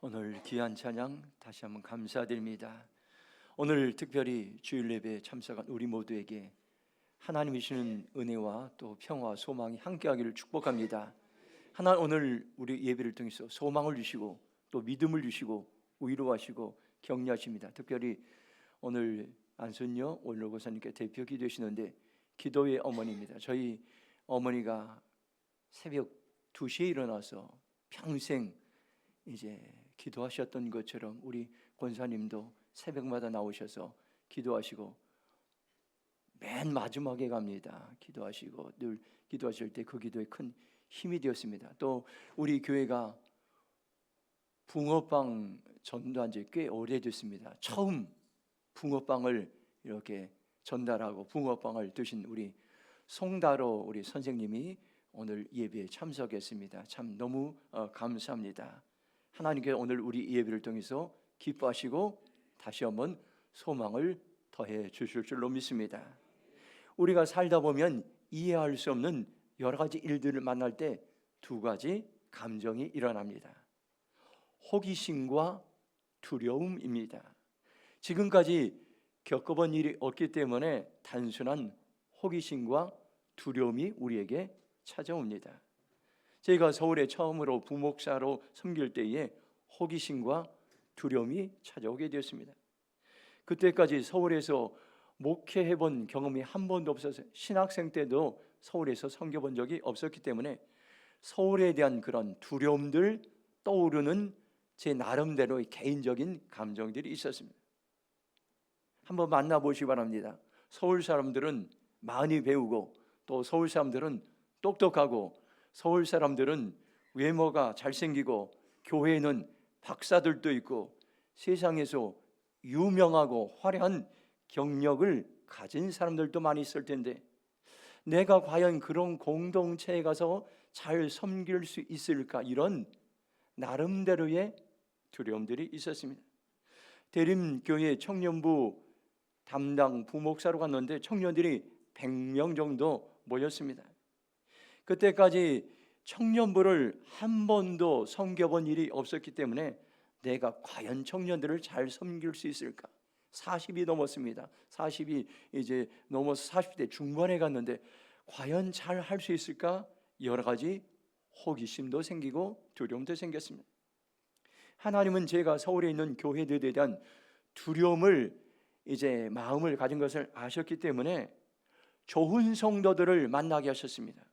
오늘 귀한 찬양 다시 한번 감사드립니다. 오늘 특별히 주일 예배에 참석한 우리 모두에게 하나님이 주시는 은혜와 또 평화와 소망이 함께하기를 축복합니다. 하나님 오늘 우리 예배를 통해서 소망을 주시고 또 믿음을 주시고 위로하시고 격려하십니다. 특별히 오늘 안순녀 원로고사님께 대표 기도하시는데 기도의 어머니입니다. 저희 어머니가 새벽 2시에 일어나서 평생 이제 기도하셨던 것처럼 우리 권사님도 새벽마다 나오셔서 기도하시고 맨 마지막에 갑니다. 기도하시고 늘 기도하실 때 그 기도에 큰 힘이 되었습니다. 또 우리 교회가 붕어빵 전도한 지 꽤 오래됐습니다. 처음 붕어빵을 이렇게 전달하고 붕어빵을 드신 우리 송다로 우리 선생님이 오늘 예배에 참석했습니다. 참 너무 감사합니다. 하나님께 오늘 우리 예배를 통해서 기뻐하시고 다시 한번 소망을 더해 주실 줄로 믿습니다. 우리가 살다 보면 이해할 수 없는 여러 가지 일들을 만날 때 두 가지 감정이 일어납니다. 호기심과 두려움입니다. 지금까지 겪어본 일이 없기 때문에 단순한 호기심과 두려움이 우리에게 찾아옵니다. 제가 서울에 처음으로 부목사로 섬길 때에 호기심과 두려움이 찾아오게 되었습니다. 그때까지 서울에서 목회해본 경험이 한 번도 없어서 신학생 때도 서울에서 섬겨본 적이 없었기 때문에 서울에 대한 그런 두려움들 떠오르는 제 나름대로의 개인적인 감정들이 있었습니다. 한번 만나보시기 바랍니다. 서울 사람들은 많이 배우고 또 서울 사람들은 똑똑하고 서울 사람들은 외모가 잘생기고 교회에는 박사들도 있고 세상에서 유명하고 화려한 경력을 가진 사람들도 많이 있을 텐데 내가 과연 그런 공동체에 가서 잘 섬길 수 있을까, 이런 나름대로의 두려움들이 있었습니다. 대림교회 청년부 담당 부목사로 갔는데 청년들이 100명 정도 모였습니다. 그때까지 청년부를 한 번도 섬겨본 일이 없었기 때문에 내가 과연 청년들을 잘 섬길 수 있을까? 40이 넘었습니다. 40이 이제 넘어서 40대 중반에 갔는데 과연 잘 할 수 있을까? 여러 가지 호기심도 생기고 두려움도 생겼습니다. 하나님은 제가 서울에 있는 교회들에 대한 두려움을 이제 마음을 가진 것을 아셨기 때문에 좋은 성도들을 만나게 하셨습니다.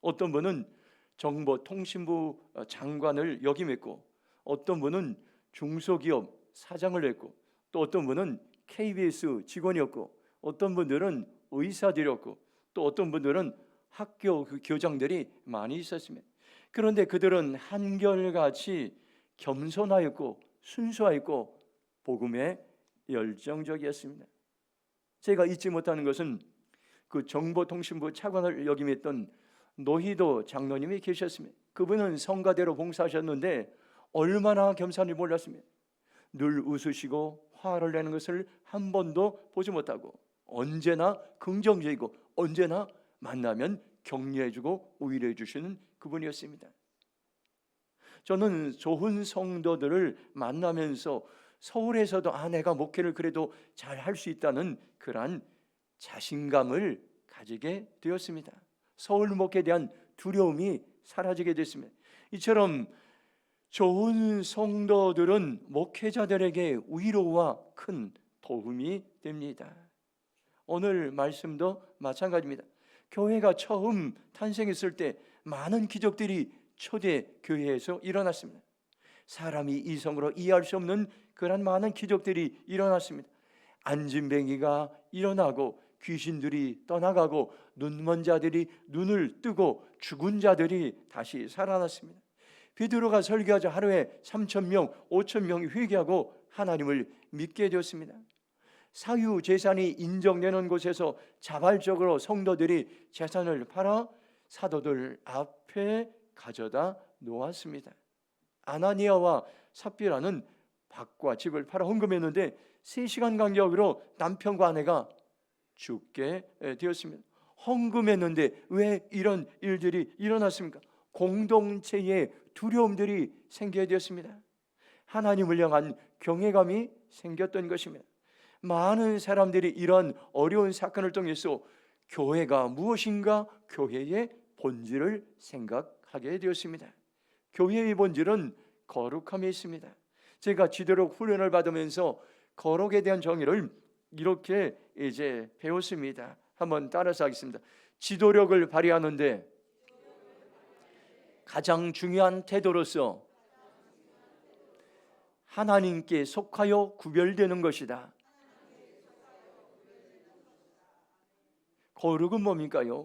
어떤 분은 정보통신부 장관을 역임했고 어떤 분은 중소기업 사장을 했고 또 어떤 분은 KBS 직원이었고 어떤 분들은 의사들이었고 또 어떤 분들은 학교 교장들이 많이 있었습니다. 그런데 그들은 한결같이 겸손하였고 순수하였고 복음에 열정적이었습니다. 제가 잊지 못하는 것은 그 정보통신부 차관을 역임했던 노희도 장로님이 계셨습니다. 그분은 성가대로 봉사하셨는데 얼마나 겸손히 몰랐습니다. 늘 웃으시고 화를 내는 것을 한 번도 보지 못하고 언제나 긍정적이고 언제나 만나면 격려해주고 위로해 주시는 그분이었습니다. 저는 좋은 성도들을 만나면서 서울에서도 내가 목회를 그래도 잘 할 수 있다는 그러한 자신감을 가지게 되었습니다. 서울 목회에 대한 두려움이 사라지게 됐습니다. 이처럼 좋은 성도들은 목회자들에게 위로와 큰 도움이 됩니다. 오늘 말씀도 마찬가지입니다. 교회가 처음 탄생했을 때 많은 기적들이 초대 교회에서 일어났습니다. 사람이 이성으로 이해할 수 없는 그런 많은 기적들이 일어났습니다. 안진뱅이가 일어나고 귀신들이 떠나가고 눈먼 자들이 눈을 뜨고 죽은 자들이 다시 살아났습니다. 베드로가 설교하자 하루에 3,000명, 5,000명이 회개하고 하나님을 믿게 되었습니다. 사유 재산이 인정되는 곳에서 자발적으로 성도들이 재산을 팔아 사도들 앞에 가져다 놓았습니다. 아나니아와 삽비라는 밭과 집을 팔아 헌금했는데 3시간 간격으로 남편과 아내가 죽게 되었습니다. 헌금했는데 왜 이런 일들이 일어났습니까? 공동체의 두려움들이 생기게 되었습니다. 하나님을 향한 경외감이 생겼던 것입니다. 많은 사람들이 이런 어려운 사건을 통해서 교회가 무엇인가, 교회의 본질을 생각하게 되었습니다. 교회의 본질은 거룩함에 있습니다. 제가 지도록 훈련을 받으면서 거룩에 대한 정의를 이렇게 이제 배웠습니다. 한번 따라서 하겠습니다. 지도력을 발휘하는데 가장 중요한 태도로서 하나님께 속하여 구별되는 것이다. 거룩은 뭡니까요?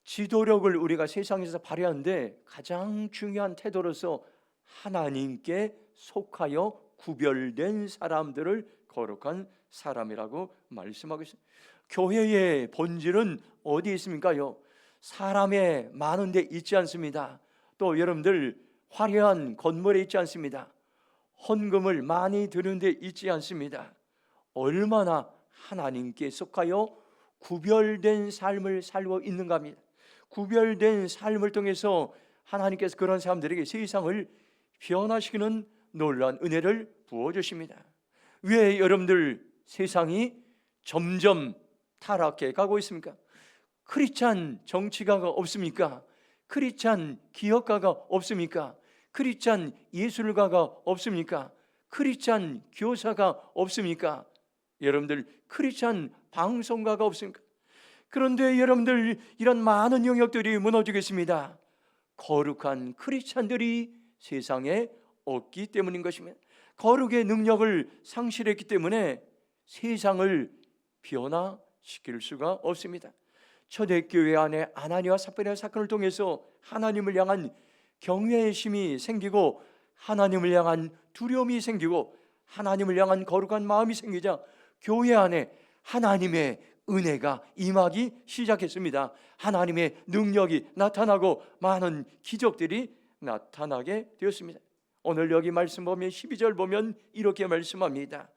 지도력을 우리가 세상에서 발휘하는데 가장 중요한 태도로서 하나님께 속하여 구별된 사람들을 거룩한 사람이라고 말씀하고 있습니다. 교회의 본질은 어디에 있습니까요? 사람의 많은 데 있지 않습니다. 또 여러분들 화려한 건물에 있지 않습니다. 헌금을 많이 드는 데 있지 않습니다. 얼마나 하나님께 속하여 구별된 삶을 살고 있는가 합니다. 구별된 삶을 통해서 하나님께서 그런 사람들에게 세상을 변화시키는 놀라운 은혜를 부어주십니다. 왜 여러분들 세상이 점점 타락해 가고 있습니까? 크리스찬 정치가가 없습니까? 크리스찬 기업가가 없습니까? 크리스찬 예술가가 없습니까? 크리스찬 교사가 없습니까? 여러분들 크리스찬 방송가가 없습니까? 그런데 여러분들 이런 많은 영역들이 무너지겠습니다. 거룩한 크리스찬들이 세상에 없기 때문인 것입니다. 거룩의 능력을 상실했기 때문에 세상을 변화시킬 수가 없습니다. 초대교회 안에 아나니와 삽비라 사건을 통해서 하나님을 향한 경외의 심이 생기고 하나님을 향한 두려움이 생기고 하나님을 향한 거룩한 마음이 생기자 교회 안에 하나님의 은혜가 임하기 시작했습니다. 하나님의 능력이 나타나고 많은 기적들이 나타나게 되었습니다. 오늘 여기 말씀 보면 12절 보면 이렇게 말씀합니다.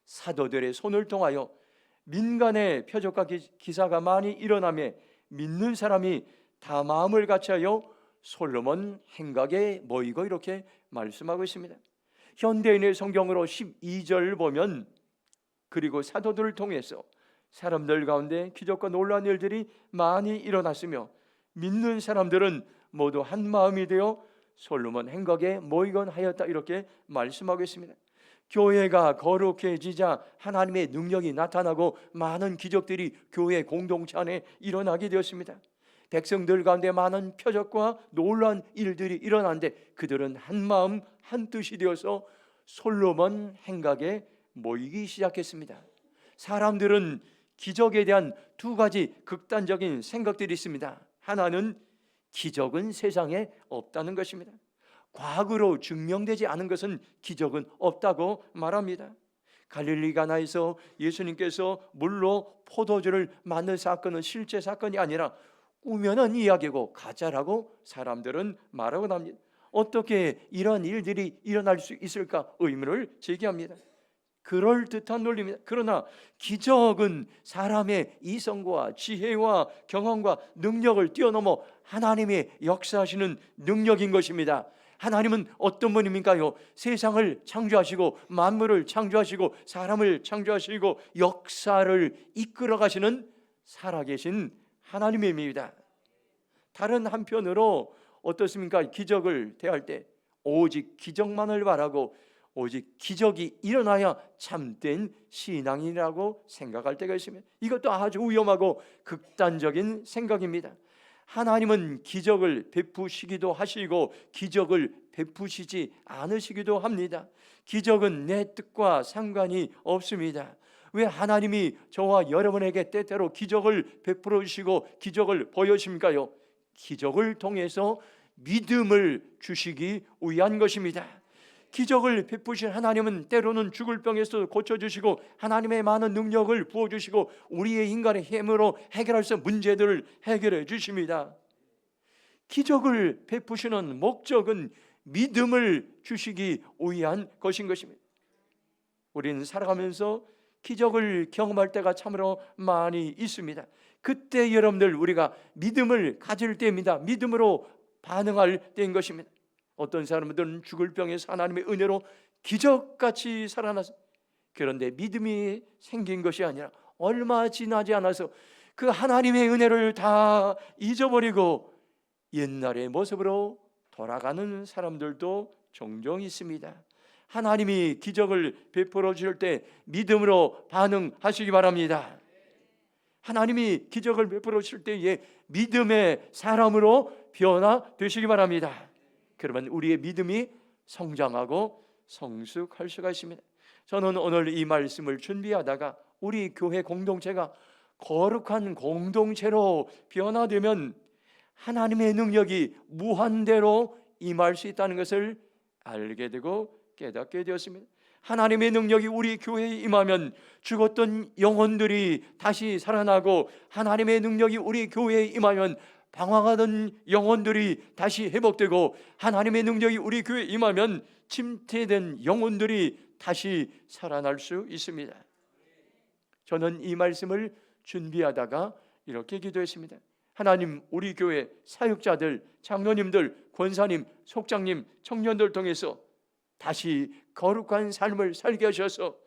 사도들의 손을 통하여 민간의 표적과 기사가 많이 일어나며 믿는 사람이 다 마음을 같이하여 솔로몬 행각에 모이고 이렇게 말씀하고 있습니다. 현대인의 성경으로 12절 보면 그리고 사도들을 통해서 사람들 가운데 기적과 놀라운 일들이 많이 일어났으며 믿는 사람들은 모두 한 마음이 되어 솔로몬 행각에 모이곤 하였다 이렇게 말씀하고 있습니다. 교회가 거룩해지자 하나님의 능력이 나타나고 많은 기적들이 교회 공동체 안에 일어나게 되었습니다. 백성들 가운데 많은 표적과 놀라운 일들이 일어났는데 그들은 한 마음 한 뜻이 되어서 솔로몬 행각에 모이기 시작했습니다. 사람들은 기적에 대한 두 가지 극단적인 생각들이 있습니다. 하나는 기적은 세상에 없다는 것입니다. 과거로 증명되지 않은 것은 기적은 없다고 말합니다. 갈릴리 가나에서 예수님께서 물로 포도주를 만든 사건은 실제 사건이 아니라 꾸며낸 이야기고 가짜라고 사람들은 말하고 합니다. 어떻게 이런 일들이 일어날 수 있을까 의문을 제기합니다. 그럴듯한 논리입니다. 그러나 기적은 사람의 이성과 지혜와 경험과 능력을 뛰어넘어 하나님의 역사하시는 능력인 것입니다. 하나님은 어떤 분입니까요? 세상을 창조하시고 만물을 창조하시고 사람을 창조하시고 역사를 이끌어 가시는 살아계신 하나님입니다. 다른 한편으로 어떻습니까? 기적을 대할 때 오직 기적만을 바라고 오직 기적이 일어나야 참된 신앙이라고 생각할 때가 있습니다. 이것도 아주 위험하고 극단적인 생각입니다. 하나님은 기적을 베푸시기도 하시고 기적을 베푸시지 않으시기도 합니다. 기적은 내 뜻과 상관이 없습니다. 왜 하나님이 저와 여러분에게 때때로 기적을 베풀어 주시고 기적을 보여주십니까요? 기적을 통해서 믿음을 주시기 위한 것입니다. 기적을 베푸신 하나님은 때로는 죽을 병에서 고쳐주시고 하나님의 많은 능력을 부어주시고 우리의 인간의 힘으로 해결할 수 없는 문제들을 해결해 주십니다. 기적을 베푸시는 목적은 믿음을 주시기 위한 것인 것입니다. 우리는 살아가면서 기적을 경험할 때가 참으로 많이 있습니다. 그때 여러분들 우리가 믿음을 가질 때입니다. 믿음으로 반응할 때인 것입니다. 어떤 사람들은 죽을 병에서 하나님의 은혜로 기적같이 살아나서, 그런데 믿음이 생긴 것이 아니라 얼마 지나지 않아서 그 하나님의 은혜를 다 잊어버리고 옛날의 모습으로 돌아가는 사람들도 종종 있습니다. 하나님이 기적을 베풀어 주실 때 믿음으로 반응하시기 바랍니다. 하나님이 기적을 베풀어 주실 때에 믿음의 사람으로 변화되시기 바랍니다. 그러면 우리의 믿음이 성장하고 성숙할 수가 있습니다. 저는 오늘 이 말씀을 준비하다가 우리 교회 공동체가 거룩한 공동체로 변화되면 하나님의 능력이 무한대로 임할 수 있다는 것을 알게 되고 깨닫게 되었습니다. 하나님의 능력이 우리 교회에 임하면 죽었던 영혼들이 다시 살아나고, 하나님의 능력이 우리 교회에 임하면 방황하던 영혼들이 다시 회복되고, 하나님의 능력이 우리 교회에 임하면 침체된 영혼들이 다시 살아날 수 있습니다. 저는 이 말씀을 준비하다가 이렇게 기도했습니다. 하나님, 우리 교회 사역자들, 장로님들, 권사님, 속장님, 청년들 통해서 다시 거룩한 삶을 살게 하셔서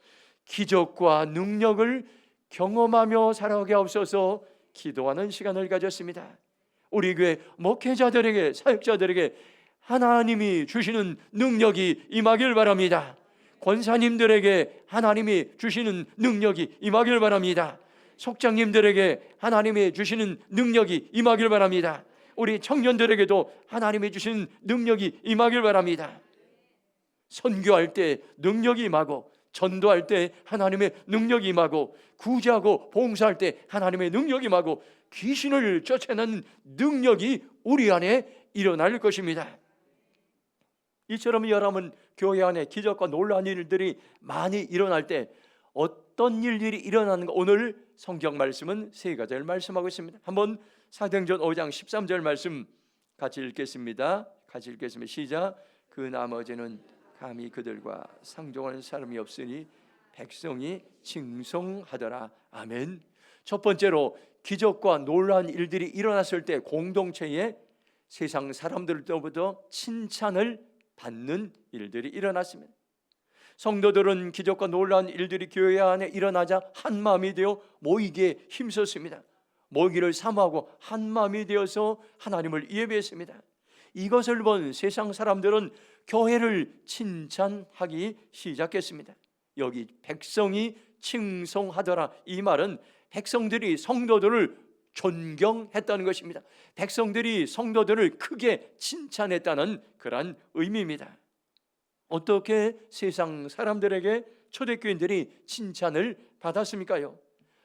기적과 능력을 경험하며 살아가게 하옵소서. 기도하는 시간을 가졌습니다. 우리 교회 목회자들에게, 사역자들에게 하나님이 주시는 능력이 임하길 바랍니다. 권사님들에게 하나님이 주시는 능력이 임하길 바랍니다. 속장님들에게 하나님이 주시는 능력이 임하길 바랍니다. 우리 청년들에게도 하나님이 주시는 능력이 임하길 바랍니다. 선교할 때 능력이 임하고, 전도할 때 하나님의 능력이 임하고, 구제하고 봉사할 때 하나님의 능력이 임하고, 귀신을 쫓아내는 능력이 우리 안에 일어날 것입니다. 이처럼 여러분 교회 안에 기적과 놀라운 일들이 많이 일어날 때 어떤 일들이 일어나는가, 오늘 성경 말씀은 세 가지를 말씀하고 있습니다. 한번 사도행전 5장 13절 말씀 같이 읽겠습니다. 시작. 그 나머지는 감히 그들과 상종하는 사람이 없으니 백성이 칭송하더라. 아멘. 첫 번째로 기적과 놀라운 일들이 일어났을 때 공동체에 세상 사람들로부터 칭찬을 받는 일들이 일어났습니다. 성도들은 기적과 놀라운 일들이 교회 안에 일어나자 한 마음이 되어 모이기에 힘썼습니다. 모이기를 사모하고 한 마음이 되어서 하나님을 예배했습니다. 이것을 본 세상 사람들은 교회를 칭찬하기 시작했습니다. 여기 백성이 칭송하더라, 이 말은 백성들이 성도들을 존경했다는 것입니다. 백성들이 성도들을 크게 칭찬했다는 그런 의미입니다. 어떻게 세상 사람들에게 초대교인들이 칭찬을 받았습니까요?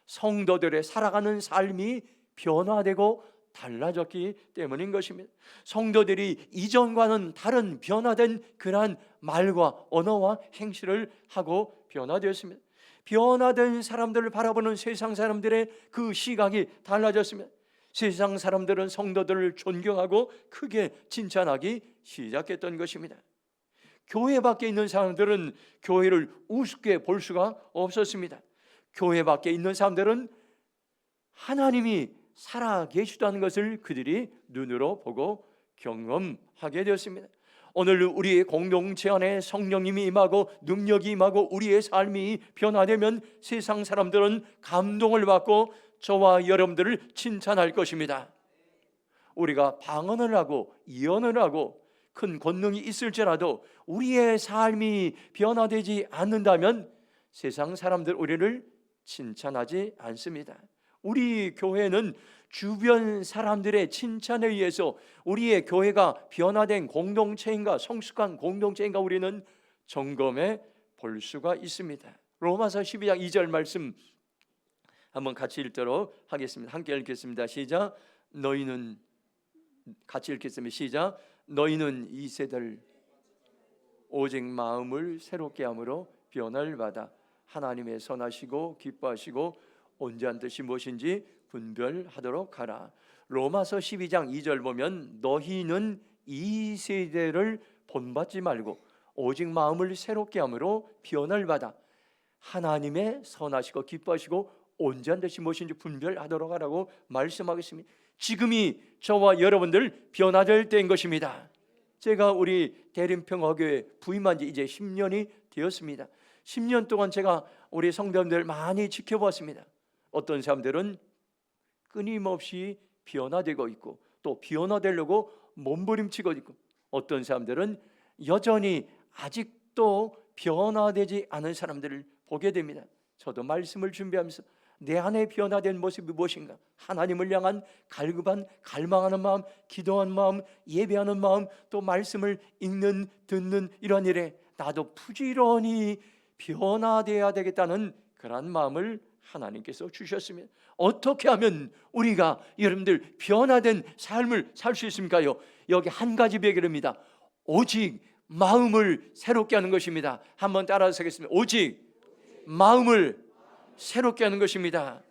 성도들의 살아가는 삶이 변화되고 달라졌기 때문인 것입니다. 성도들이 이전과는 다른 변화된 그러한 말과 언어와 행실을 하고 변화되었습니다. 변화된 사람들을 바라보는 세상 사람들의 그 시각이 달라졌습니다. 세상 사람들은 성도들을 존경하고 크게 칭찬하기 시작했던 것입니다. 교회 밖에 있는 사람들은 교회를 우습게 볼 수가 없었습니다. 교회 밖에 있는 사람들은 하나님이 살아계시다는 것을 그들이 눈으로 보고 경험하게 되었습니다. 오늘 우리의 공동체 안에 성령님이 임하고 능력이 임하고 우리의 삶이 변화되면 세상 사람들은 감동을 받고 저와 여러분들을 칭찬할 것입니다. 우리가 방언을 하고 예언을 하고 큰 권능이 있을지라도 우리의 삶이 변화되지 않는다면 세상 사람들 우리를 칭찬하지 않습니다. 우리 교회는 주변 사람들의 칭찬에 의해서 우리의 교회가 변화된 공동체인가 성숙한 공동체인가 우리는 점검해 볼 수가 있습니다. 로마서 12장 2절 말씀 한번 같이 읽도록 하겠습니다. 함께 읽겠습니다. 시작. 너희는 같이 읽겠습니다. 시작. 너희는 이 세대를 오직 마음을 새롭게 함으로 변화를 받아 하나님의 선하시고 기뻐하시고 온전한 뜻이 무엇인지 분별하도록 하라. 로마서 12장 2절 보면 너희는 이 세대를 본받지 말고 오직 마음을 새롭게 함으로 변화를 받아 하나님의 선하시고 기뻐하시고 온전한 뜻이 무엇인지 분별하도록 하라고 말씀하겠습니다. 지금이 저와 여러분들 변화될 때인 것입니다. 제가 우리 대림평화교회 부임한 지 이제 10년이 되었습니다. 10년 동안 제가 우리 성도님들 많이 지켜보았습니다. 어떤 사람들은 끊임없이 변화되고 있고 또 변화되려고 몸부림치고 있고, 어떤 사람들은 여전히 아직도 변화되지 않은 사람들을 보게 됩니다. 저도 말씀을 준비하면서 내 안에 변화된 모습이 무엇인가, 하나님을 향한 갈급한 갈망하는 마음, 기도하는 마음, 예배하는 마음, 또 말씀을 읽는 듣는 이런 일에 나도 부지런히 변화되어야 되겠다는 그런 마음을 하나님께서 주셨습니다. 어떻게 하면 우리가 여러분들 변화된 삶을 살 수 있습니까요? 여기 한 가지 비결입니다. 오직 마음을 새롭게 하는 것입니다. 한번 따라서 하겠습니다. 오직 마음을 새롭게 하는 것입니다.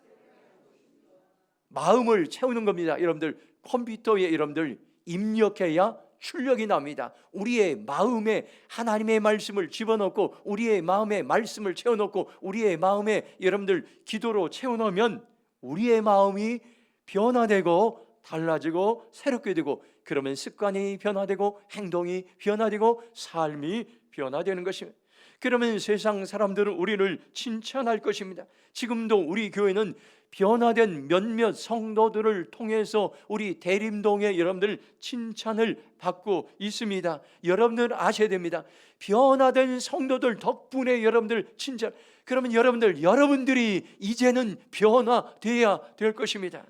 마음을 채우는 겁니다. 여러분들 컴퓨터에 여러분들 입력해야 출력이 납니다. 우리의 마음에 하나님의 말씀을 집어넣고 우리의 마음에 말씀을 채워넣고 우리의 마음에 여러분들 기도로 채워넣으면 우리의 마음이 변화되고 달라지고 새롭게 되고, 그러면 습관이 변화되고 행동이 변화되고 삶이 변화되는 것입니다. 그러면 세상 사람들은 우리를 칭찬할 것입니다. 지금도 우리 교회는 변화된 몇몇 성도들을 통해서 우리 대림동의 여러분들 칭찬을 받고 있습니다. 여러분들 아셔야 됩니다. 변화된 성도들 덕분에 여러분들 칭찬, 그러면 여러분들이 이제는 변화되어야 될 것입니다.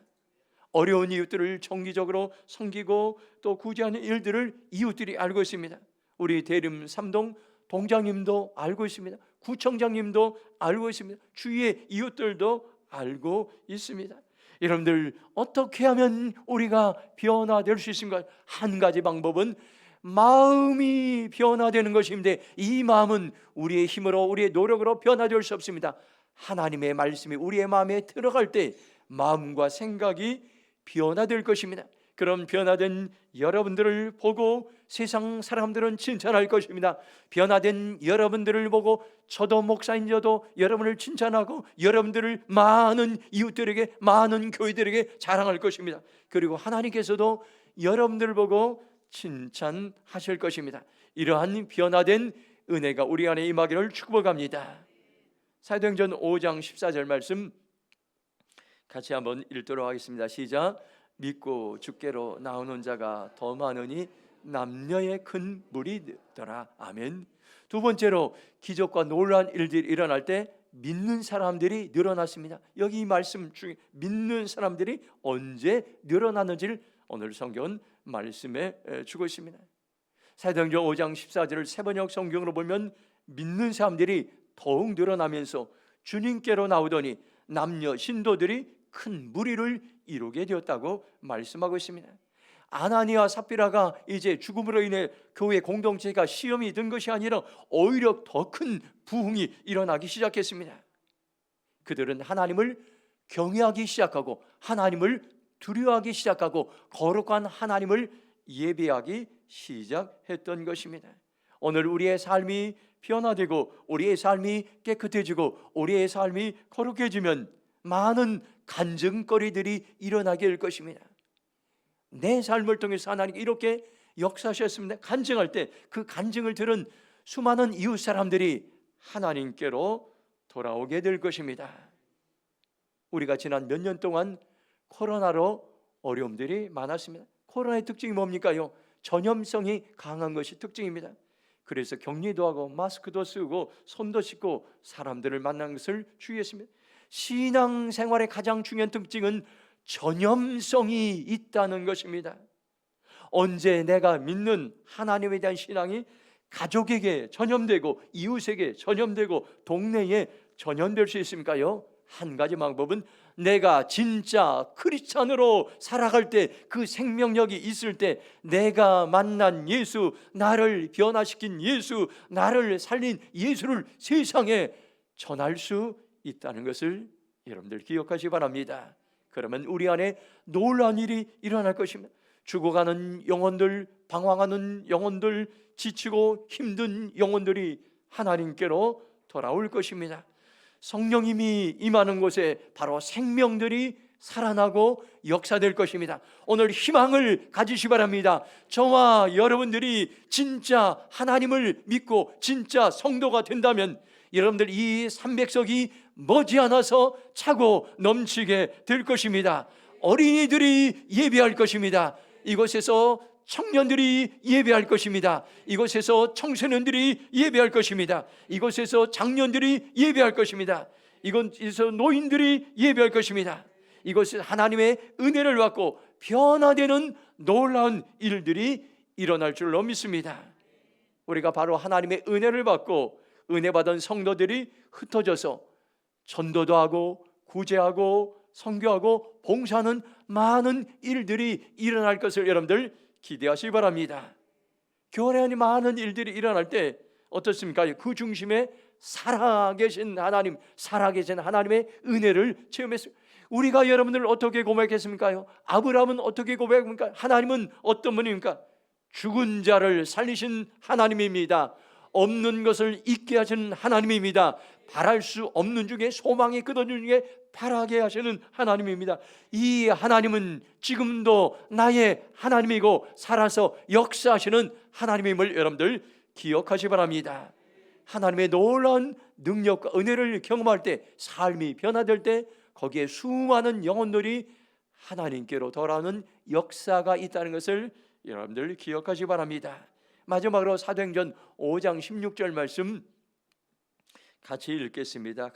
어려운 이웃들을 정기적으로 섬기고 또 구제하는 일들을 이웃들이 알고 있습니다. 우리 대림 3동 동장님도 알고 있습니다. 구청장님도 알고 있습니다. 주위의 이웃들도 알고 있습니다. 여러분들 어떻게 하면 우리가 변화될 수 있습니까? 한 가지 방법은 마음이 변화되는 것인데, 이 마음은 우리의 힘으로 우리의 노력으로 변화될 수 없습니다. 하나님의 말씀이 우리의 마음에 들어갈 때 마음과 생각이 변화될 것입니다. 그런 변화된 여러분들을 보고 세상 사람들은 칭찬할 것입니다. 변화된 여러분들을 보고 저도 목사인저도 여러분을 칭찬하고 여러분들을 많은 이웃들에게, 많은 교회들에게 자랑할 것입니다. 그리고 하나님께서도 여러분들을 보고 칭찬하실 것입니다. 이러한 변화된 은혜가 우리 안에 임하기를 축복합니다. 사도행전 5장 14절 말씀 같이 한번 읽도록 하겠습니다. 시작. 믿고 주께로 나오는 자가 더 많으니 남녀의 큰 무리 더라. 아멘. 두 번째로 기적과 놀라운 일들이 일어날 때 믿는 사람들이 늘어났습니다. 여기 이 말씀 중에 믿는 사람들이 언제 늘어나는지를 오늘 성경은 말씀해 주고 있습니다. 사도행전 5장 14절을 세번역 성경으로 보면 믿는 사람들이 더욱 늘어나면서 주님께로 나오더니 남녀 신도들이 큰 무리를 이루게 되었다고 말씀하고 있습니다. 아나니아 삽비라가 이제 죽음으로 인해 교회 공동체가 시험이 든 것이 아니라 오히려 더 큰 부흥이 일어나기 시작했습니다. 그들은 하나님을 경외하기 시작하고 하나님을 두려워하기 시작하고 거룩한 하나님을 예배하기 시작했던 것입니다. 오늘 우리의 삶이 변화되고 우리의 삶이 깨끗해지고 우리의 삶이 거룩해지면 많은 간증거리들이 일어나게 될 것입니다. 내 삶을 통해서 하나님이 이렇게 역사하셨습니다. 간증할 때 그 간증을 들은 수많은 이웃 사람들이 하나님께로 돌아오게 될 것입니다. 우리가 지난 몇 년 동안 코로나로 어려움들이 많았습니다. 코로나의 특징이 뭡니까요? 전염성이 강한 것이 특징입니다. 그래서 격리도 하고 마스크도 쓰고 손도 씻고 사람들을 만난 것을 주의했습니다. 신앙생활의 가장 중요한 특징은 전염성이 있다는 것입니다. 언제 내가 믿는 하나님에 대한 신앙이 가족에게 전염되고 이웃에게 전염되고 동네에 전염될 수 있습니까요? 한 가지 방법은 내가 진짜 크리스찬으로 살아갈 때, 그 생명력이 있을 때 내가 만난 예수, 나를 변화시킨 예수, 나를 살린 예수를 세상에 전할 수 있다는 것을 여러분들 기억하시기 바랍니다. 그러면 우리 안에 놀라운 일이 일어날 것입니다. 죽어가는 영혼들, 방황하는 영혼들, 지치고 힘든 영혼들이 하나님께로 돌아올 것입니다. 성령님이 임하는 곳에 바로 생명들이 살아나고 역사될 것입니다. 오늘 희망을 가지시 바랍니다. 저와 여러분들이 진짜 하나님을 믿고 진짜 성도가 된다면 여러분들 이 300석이 머지않아서 차고 넘치게 될 것입니다. 어린이들이 예배할 것입니다. 이곳에서 청년들이 예배할 것입니다. 이곳에서 청소년들이 예배할 것입니다. 이곳에서 장년들이 예배할 것입니다. 이곳에서 노인들이 예배할 것입니다. 이곳에서 하나님의 은혜를 받고 변화되는 놀라운 일들이 일어날 줄로 믿습니다. 우리가 바로 하나님의 은혜를 받고 은혜 받은 성도들이 흩어져서 전도도 하고 구제하고 선교하고 봉사하는 많은 일들이 일어날 것을 여러분들 기대하시기 바랍니다. 교회 안에 많은 일들이 일어날 때 어떻습니까? 그 중심에 살아계신 하나님, 살아계신 하나님의 은혜를 체험했습니다. 우리가 여러분들 어떻게 고백했습니까? 아브라함은 어떻게 고백합니까? 하나님은 어떤 분입니까? 죽은 자를 살리신 하나님입니다. 없는 것을 있게 하시는 하나님입니다. 바랄 수 없는 중에 소망이 끊어지는 중에 바라게 하시는 하나님입니다. 이 하나님은 지금도 나의 하나님이고 살아서 역사하시는 하나님임을 여러분들 기억하시 바랍니다. 하나님의 놀라운 능력과 은혜를 경험할 때, 삶이 변화될 때 거기에 수많은 영혼들이 하나님께로 돌아오는 역사가 있다는 것을 여러분들 기억하시 바랍니다. 마지막으로 사도행전 5장 16절 말씀 같이 읽겠습니다.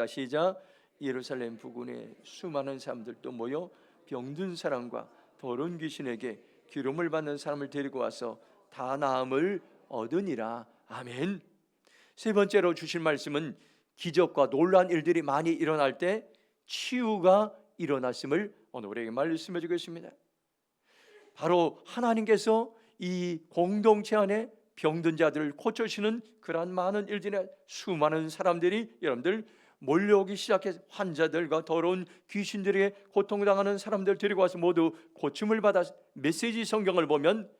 시작. 예루살렘 부근에 수많은 사람들도 모여 병든 사람과 더러운 귀신에게 기름을 받는 사람을 데리고 와서 다 나음을 얻으니라. 아멘. 세 번째로 주실 말씀은 기적과 놀라운 일들이 많이 일어날 때 치유가 일어났음을 오늘 우리에게 말씀해 주겠습니다. 바로 하나님께서 이 공동체 안에 병든 자들을 고쳐주시는 그러한 많은 일들이 수많은 사람들이 여러분들 몰려오기 시작해서 환자들과 더러운 귀신들에게 고통당하는 사람들 데리고 와서 모두 고침을 받아 메시지 성경을 보면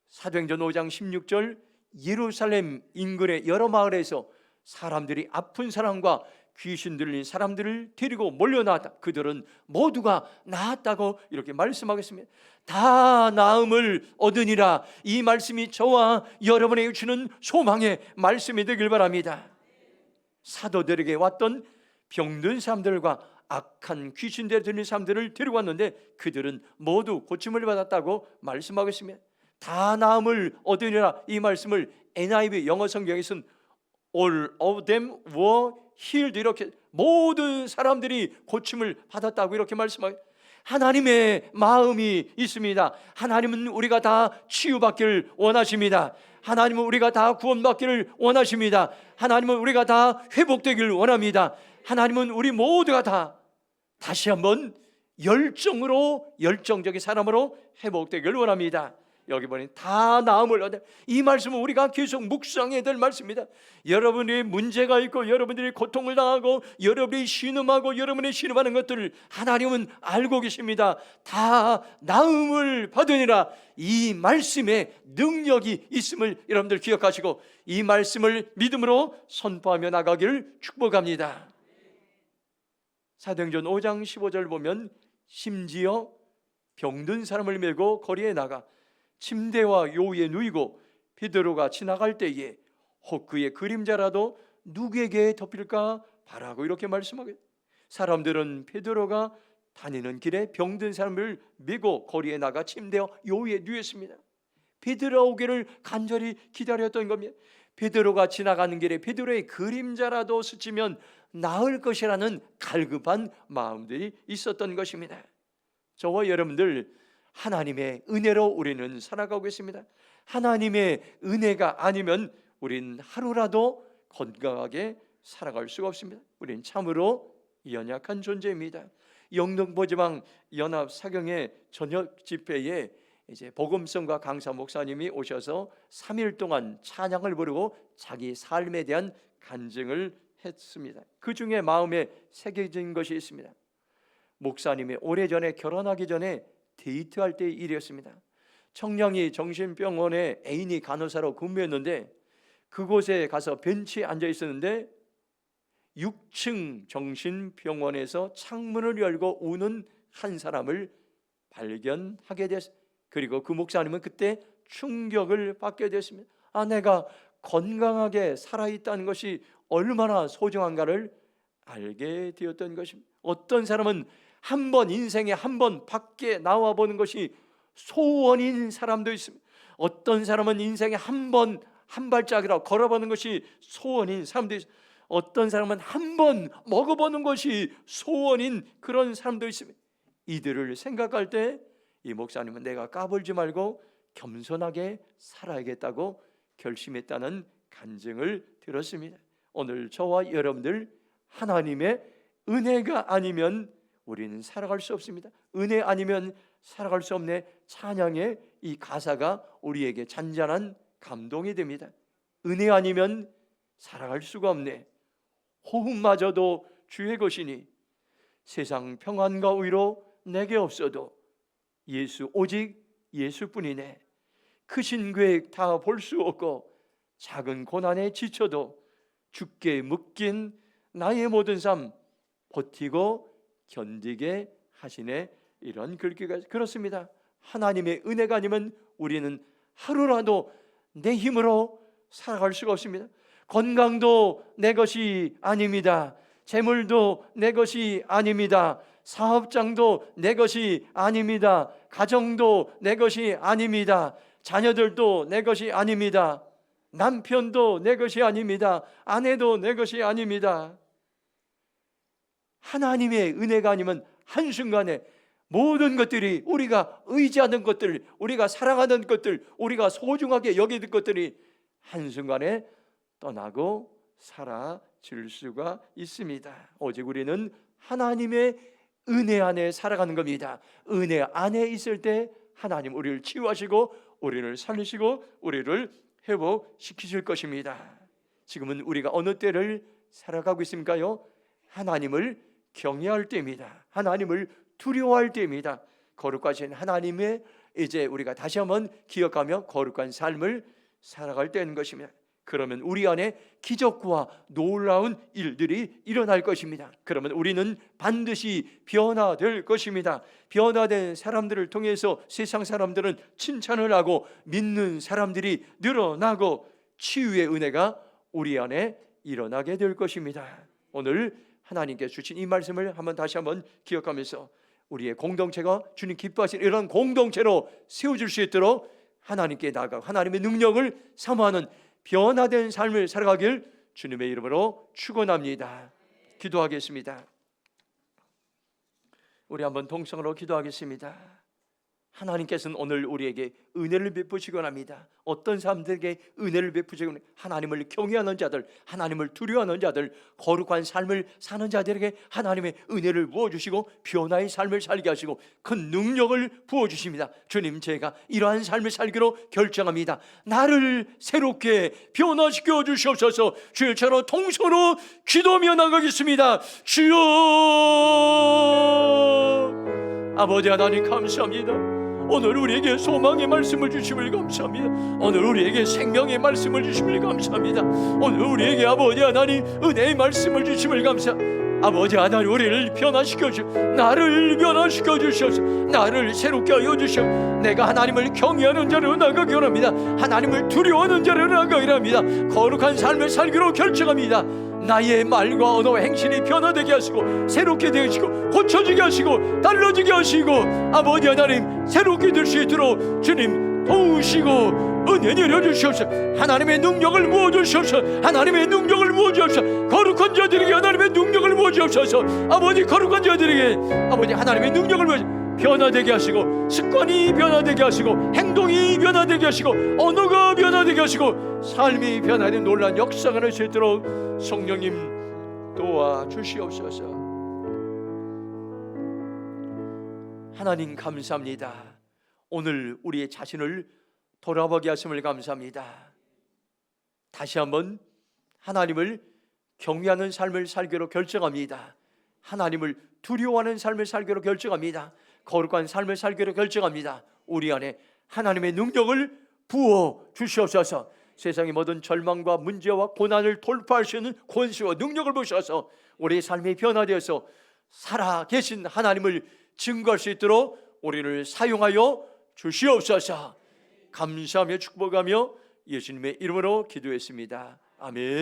사도행전 5장 16절 예루살렘 인근의 여러 마을에서 사람들이 아픈 사람과 귀신 들린 사람들을 데리고 몰려나왔다. 그들은 모두가 나았다고 이렇게 말씀하겠습니다. 다 나음을 얻으니라. 이 말씀이 저와 여러분에게 주는 소망의 말씀이 되길 바랍니다. 사도들에게 왔던 병든 사람들과 악한 귀신들에 들린 사람들을 데리고 왔는데 그들은 모두 고침을 받았다고 말씀하겠습니다. 다 나음을 얻으니라. 이 말씀을 NIV 영어 성경에서는 All of them were healed, 이렇게 모든 사람들이 고침을 받았다고 이렇게 말씀하고, 하나님의 마음이 있습니다. 하나님은 우리가 다 치유받기를 원하십니다. 하나님은 우리가 다 구원받기를 원하십니다. 하나님은 우리가 다 회복되기를 원합니다. 하나님은 우리 모두가 다 다시 한번 열정적인 사람으로 회복되기를 원합니다. 여기 보니 다 나음을 얻어. 이 말씀은 우리가 계속 묵상해야 될 말씀입니다. 여러분이 문제가 있고 여러분들이 고통을 당하고 여러분이 신음하고 여러분이 신음하는 것들을 하나님은 알고 계십니다. 다 나음을 받으니라. 이 말씀에 능력이 있음을 여러분들 기억하시고 이 말씀을 믿음으로 선포하며 나가기를 축복합니다. 사도행전 5장 15절 보면 심지어 병든 사람을 메고 거리에 나가 침대와 요위에 누이고 베드로가 지나갈 때에 혹 그의 그림자라도 누구에게 덮일까 바라고 이렇게 말씀하게. 사람들은 베드로가 다니는 길에 병든 사람을 메고 거리에 나가 침대와 요위에 누였습니다. 베드로 오기를 간절히 기다렸던 겁니다. 베드로가 지나가는 길에 베드로의 그림자라도 스치면 나을 것이라는 갈급한 마음들이 있었던 것입니다. 저와 여러분들 하나님의 은혜로 우리는 살아가고 있습니다. 하나님의 은혜가 아니면 우린 하루라도 건강하게 살아갈 수가 없습니다. 우린 참으로 연약한 존재입니다. 영등포지방 연합 사경의 저녁 집회에 이제 복음성과 강사 목사님이 오셔서 3일 동안 찬양을 부르고 자기 삶에 대한 간증을 했습니다. 그 중에 마음에 새겨진 것이 있습니다. 목사님이 오래전에 결혼하기 전에 데이트할 때의 일이었습니다. 청량리 정신병원에 애인이 간호사로 근무했는데 그곳에 가서 벤치에 앉아 있었는데 6층 정신병원에서 창문을 열고 우는 한 사람을 발견하게 됐습니다. 그리고 그 목사님은 그때 충격을 받게 됐습니다. 내가 건강하게 살아있다는 것이 얼마나 소중한가를 알게 되었던 것입니다. 어떤 사람은 인생에 한 번 밖에 나와 보는 것이 소원인 사람도 있습니다. 어떤 사람은 인생에 한 발짝이라도 걸어보는 것이 소원인 사람도 있습니다. 어떤 사람은 한 번 먹어보는 것이 소원인 그런 사람도 있습니다. 이들을 생각할 때 이 목사님은 내가 까불지 말고 겸손하게 살아야겠다고 결심했다는 간증을 들었습니다. 오늘 저와 여러분들, 하나님의 은혜가 아니면 우리는 살아갈 수 없습니다. 은혜 아니면 살아갈 수 없네. 찬양의 이 가사가 우리에게 잔잔한 감동이 됩니다. 은혜 아니면 살아갈 수가 없네. 호흡마저도 주의 것이니 세상 평안과 위로 내게 없어도 오직 예수뿐이네. 크신 계획 다 볼 수 없고 작은 고난에 지쳐도 주께 묶인 나의 모든 삶 버티고 견디게 하시네. 이런 글귀가 그렇습니다. 하나님의 은혜가 아니면 우리는 하루라도 내 힘으로 살아갈 수가 없습니다. 건강도 내 것이 아닙니다. 재물도 내 것이 아닙니다. 사업장도 내 것이 아닙니다. 가정도 내 것이 아닙니다. 자녀들도 내 것이 아닙니다. 남편도 내 것이 아닙니다. 아내도 내 것이 아닙니다. 하나님의 은혜가 아니면 한순간에 모든 것들이, 우리가 의지하는 것들, 우리가 사랑하는 것들, 우리가 소중하게 여기는 것들이 한순간에 떠나고 사라질 수가 있습니다. 오직 우리는 하나님의 은혜 안에 살아가는 겁니다. 은혜 안에 있을 때 하나님 우리를 치유하시고 우리를 살리시고 우리를 회복시키실 것입니다. 지금은 우리가 어느 때를 살아가고 있습니까요? 하나님을 경외할 때입니다. 하나님을 두려워할 때입니다. 거룩하신 하나님의 이제 우리가 다시 한번 기억하며 거룩한 삶을 살아갈 때인 것입니다. 그러면 우리 안에 기적과 놀라운 일들이 일어날 것입니다. 그러면 우리는 반드시 변화될 것입니다. 변화된 사람들을 통해서 세상 사람들은 칭찬을 하고 믿는 사람들이 늘어나고 치유의 은혜가 우리 안에 일어나게 될 것입니다. 오늘 하나님께 주신 이 말씀을 다시 한번 기억하면서 우리의 공동체가 주님 기뻐하시는 이런 공동체로 세워질 수 있도록 하나님께 나아가 하나님의 능력을 사모하는 변화된 삶을 살아가길 주님의 이름으로 축원합니다. 기도하겠습니다. 우리 한번 동성으로 기도하겠습니다. 하나님께서는 오늘 우리에게 은혜를 베푸시곤 합니다. 어떤 사람들에게 은혜를 베푸시곤 합니다. 하나님을 경외하는 자들, 하나님을 두려워하는 자들, 거룩한 삶을 사는 자들에게 하나님의 은혜를 부어주시고 변화의 삶을 살게 하시고 큰 능력을 부어주십니다. 주님, 제가 이러한 삶을 살기로 결정합니다. 나를 새롭게 변화시켜 주시옵소서. 주일처럼 통성으로 기도하며 나가겠습니다. 주여, 아버지 하나님 감사합니다. 오늘 우리에게 소망의 말씀을 주심을 감사합니다. 오늘 우리에게 생명의 말씀을 주심을 감사합니다. 오늘 우리에게 아버지 하나님 은혜의 말씀을 주심을 감사합니다. 아버지 하나님 우리를 변화시켜 주시옵소서. 나를 변화시켜 주시옵소서. 나를 새롭게 하여 주시옵소서. 내가 하나님을 경외하는 자로 나가기 원합니다. 하나님을 두려워하는 자로 나가기 원합니다. 거룩한 삶을 살기로 결정합니다. 나의 말과 언어와 행실이 변화되게 하시고 새롭게 되시고 고쳐지게 하시고 달라지게 하시고 아버지 하나님 새롭게 될 수 있도록 주님 도우시고 은혜 내려주시옵소서. 하나님의 능력을 부어주시옵소서. 하나님의 능력을 부어주시옵소서. 거룩한 자들에게 하나님의 능력을 부어주시옵소서. 아버지 거룩한 자들에게 아버지 하나님의 능력을 부어주시옵소서. 변화되게 하시고 습관이 변화되게 하시고 행동이 변화되게 하시고 언어가 변화되게 하시고 삶이 변화된 놀라운 역사가 날 수 있도록 성령님 도와주시옵소서. 하나님 감사합니다. 오늘 우리의 자신을 돌아보게 하심을 감사합니다. 다시 한번 하나님을 경외하는 삶을 살기로 결정합니다. 하나님을 두려워하는 삶을 살기로 결정합니다. 거룩한 삶을 살기로 결정합니다. 우리 안에 하나님의 능력을 부어 주시옵소서. 세상의 모든 절망과 문제와 고난을 돌파할 수 있는 권세와 능력을 보셔서 우리의 삶이 변화되어서 살아계신 하나님을 증거할 수 있도록 우리를 사용하여 주시옵소서. 감사하며 축복하며 예수님의 이름으로 기도했습니다. 아멘.